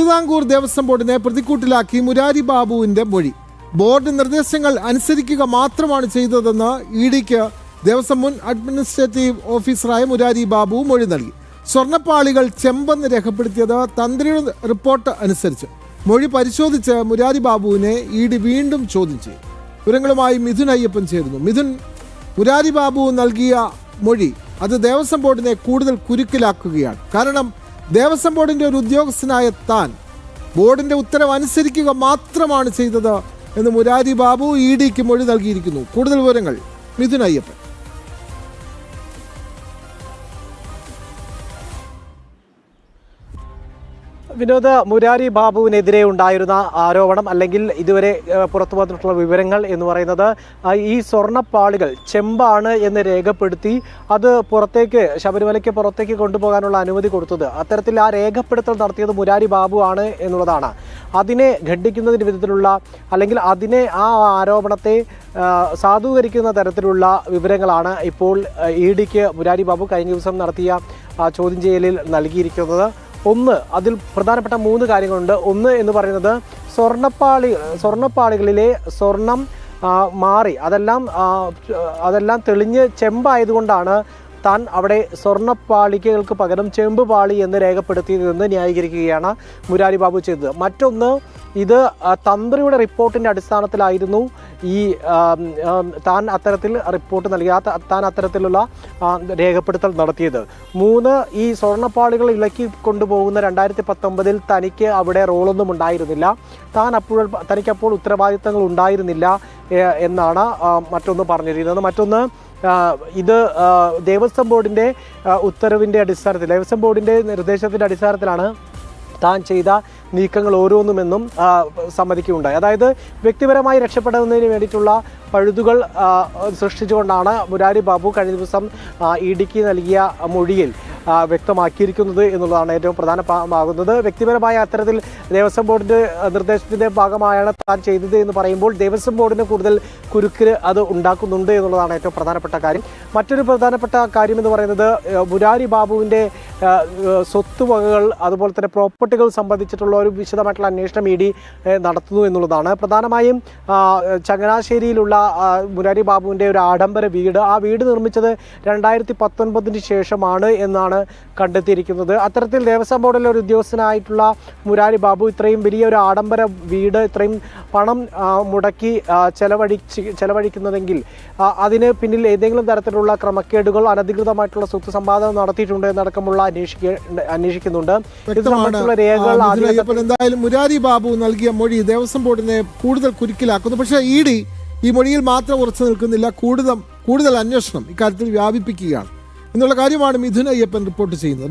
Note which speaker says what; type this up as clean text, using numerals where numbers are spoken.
Speaker 1: തിരുവിതാംകൂർ ദേവസ്വം ബോർഡിനെ പ്രതിക്കൂട്ടിലാക്കി മുരാരി ബാബുവിന്റെ മൊഴി. ബോർഡ് നിർദ്ദേശങ്ങൾ അനുസരിക്കുക മാത്രമാണ് ചെയ്തതെന്ന് ഇഡിക്ക് ദേവസ്വം മുൻ അഡ്മിനിസ്ട്രേറ്റീവ് ഓഫീസറായ മുരാരി ബാബു മൊഴി നൽകി. സ്വർണ്ണപ്പാളികൾ ചെമ്പെന്ന് രേഖപ്പെടുത്തിയത് തന്ത്രിയുടെ റിപ്പോർട്ട് അനുസരിച്ച്. മൊഴി പരിശോധിച്ച് മുരാരി ബാബുവിനെ ഇഡി വീണ്ടും ചോദ്യം ചെയ്യും. വിവരങ്ങളുമായി മിഥുൻ അയ്യപ്പൻ ചേരുന്നു. മിഥുൻ, മുരാരി ബാബു നൽകിയ മൊഴി അത് ദേവസ്വം ബോർഡിനെ കൂടുതൽ കുരുക്കിലാക്കുകയാണ്. കാരണം ദേവസ്വം ബോർഡിന്റെ ഒരു ഉദ്യോഗസ്ഥനായ താൻ ബോർഡിന്റെ ഉത്തരവ് അനുസരിക്കുക മാത്രമാണ് ചെയ്തത് എന്ന് മുരാരി ബാബു ഇഡിക്ക് മൊഴി നൽകിയിരിക്കുന്നു. കൂടുതൽ വിവരങ്ങൾ മിഥുൻ അയ്യപ്പൻ.
Speaker 2: വിനോദ്, മുരാരി ബാബുവിനെതിരെ ഉണ്ടായിരുന്ന ആരോപണം അല്ലെങ്കിൽ ഇതുവരെ പുറത്തു വന്നിട്ടുള്ള വിവരങ്ങൾ എന്ന് പറയുന്നത് ഈ സ്വർണ്ണപ്പാളികൾ ചെമ്പാണ് എന്ന് രേഖപ്പെടുത്തി അത് പുറത്തേക്ക് ശബരിമലയ്ക്ക് പുറത്തേക്ക് കൊണ്ടുപോകാനുള്ള അനുമതി കൊടുത്തത്, അത്തരത്തിൽ ആ രേഖപ്പെടുത്തൽ നടത്തിയത് മുരാരി ബാബു ആണ് എന്നുള്ളതാണ്. അതിനെ ഖണ്ഡിക്കുന്നതിന് വിധത്തിലുള്ള അല്ലെങ്കിൽ അതിനെ ആ ആരോപണത്തെ സാധൂകരിക്കുന്ന തരത്തിലുള്ള വിവരങ്ങളാണ് ഇപ്പോൾ ഇഡിക്ക് മുരാരി ബാബു കഴിഞ്ഞ ദിവസം നടത്തിയ ചോദ്യം ചെയ്യലിൽ നൽകിയിരിക്കുന്നത്. അതിൽ പ്രധാനപ്പെട്ട 3 കാര്യങ്ങളുണ്ട്. ഒന്ന് എന്ന് പറയുന്നത് സ്വർണ്ണപ്പാളികളിലെ സ്വർണം മാറി അതെല്ലാം തെളിഞ്ഞ് ചെമ്പായതുകൊണ്ടാണ് താൻ അവിടെ സ്വർണ്ണപ്പാളികൾക്ക് പകരം ചെമ്പ് പാളി എന്ന് രേഖപ്പെടുത്തിയതെന്ന് ന്യായീകരിക്കുകയാണ് മുരാരി ബാബു ചെയ്തത്. മറ്റൊന്ന്, ഇത് തന്ത്രിയുടെ റിപ്പോർട്ടിൻ്റെ അടിസ്ഥാനത്തിലായിരുന്നു ഈ താൻ അത്തരത്തിൽ റിപ്പോർട്ട് നൽകിയ താൻ അത്തരത്തിലുള്ള രേഖപ്പെടുത്തൽ നടത്തിയത്. 3, ഈ സ്വർണ്ണപ്പാളികൾ ഇളക്കി കൊണ്ടുപോകുന്ന 2019 തനിക്ക് അവിടെ റോളൊന്നും ഉണ്ടായിരുന്നില്ല, തനിക്കപ്പോൾ ഉത്തരവാദിത്തങ്ങൾ ഉണ്ടായിരുന്നില്ല എന്നാണ് മറ്റൊന്ന് പറഞ്ഞിരിക്കുന്നത്. മറ്റൊന്ന്, ഇത് ദേവസ്വം ബോർഡിൻ്റെ ഉത്തരവിൻ്റെ അടിസ്ഥാനത്തിൽ ദേവസ്വം ബോർഡിൻ്റെ നിർദ്ദേശത്തിൻ്റെ അടിസ്ഥാനത്തിലാണ് താൻ ചെയ്ത നീക്കങ്ങൾ ഓരോന്നുമെന്നും സമ്മതിക്കുകയുണ്ടായി. അതായത് വ്യക്തിപരമായി രക്ഷപ്പെടുന്നതിന് വേണ്ടിയിട്ടുള്ള പഴുതുകൾ സൃഷ്ടിച്ചുകൊണ്ടാണ് മുരാരി ബാബു കഴിഞ്ഞ ദിവസം ഇഡിക്ക് നൽകിയ മൊഴിയിൽ വ്യക്തമാക്കിയിരിക്കുന്നത് എന്നുള്ളതാണ് ഏറ്റവും പ്രധാനമാകുന്നത്. വ്യക്തിപരമായ അത്തരത്തിൽ ദേവസ്വം ബോർഡിൻ്റെ നിർദ്ദേശത്തിൻ്റെ ഭാഗമായാണ് താൻ ചെയ്തത് എന്ന് പറയുമ്പോൾ ദേവസ്വം ബോർഡിന് കൂടുതൽ കുരുക്ക് അത് ഉണ്ടാക്കുന്നുണ്ട് എന്നുള്ളതാണ് ഏറ്റവും പ്രധാനപ്പെട്ട കാര്യം. മറ്റൊരു പ്രധാനപ്പെട്ട കാര്യം എന്ന് പറയുന്നത് മുരാരി ബാബുവിൻ്റെ സ്വത്തുവകകൾ അതുപോലെ തന്നെ പ്രോപ്പർട്ടികൾ സംബന്ധിച്ചിട്ടുള്ള ഒരു വിശദമായിട്ടുള്ള അന്വേഷണം ഇഡി നടത്തുന്നു എന്നുള്ളതാണ്. പ്രധാനമായും ചങ്ങനാശ്ശേരിയിലുള്ള മുരാരി ബാബുവിൻ്റെ ഒരു ആഡംബര വീട്, ആ വീട് നിർമ്മിച്ചത് 2019 ശേഷമാണ് എന്നാണ് കണ്ടെത്തിയിരിക്കുന്നത്. അത്തരത്തിൽ ദേവസ്വം ബോർഡിലെ ഒരു ഉദ്യോഗസ്ഥനായിട്ടുള്ള മുരാരി ബാബു ഇത്രയും വലിയൊരു ആഡംബര വീട് ഇത്രയും പണം മുടക്കി ചെലവഴിക്കുന്നതെങ്കിൽ അതിന് പിന്നിൽ ഏതെങ്കിലും തരത്തിലുള്ള ക്രമക്കേടുകൾ അനധികൃതമായിട്ടുള്ള സ്വത്ത് സമ്പാദനം നടത്തിയിട്ടുണ്ട് എന്നടക്കമുള്ള അന്വേഷിക്കുന്നുണ്ട്. ഇത് സംബന്ധിച്ചുള്ള രേഖകൾ
Speaker 1: എന്തായാലും മുരാരി ബാബു നൽകിയ മൊഴി ദേവസ്വം ബോർഡിനെ കൂടുതൽ കുരുക്കിലാക്കുന്നു. പക്ഷേ ഇഡി ഈ മൊഴിയിൽ മാത്രം ഉറച്ചു നിൽക്കുന്നില്ല, കൂടുതൽ അന്വേഷണം ഇക്കാര്യത്തിൽ വ്യാപിപ്പിക്കുകയാണ് എന്നുള്ള കാര്യമാണ് മിഥുൻ അയ്യപ്പൻ റിപ്പോർട്ട് ചെയ്യുന്നത്.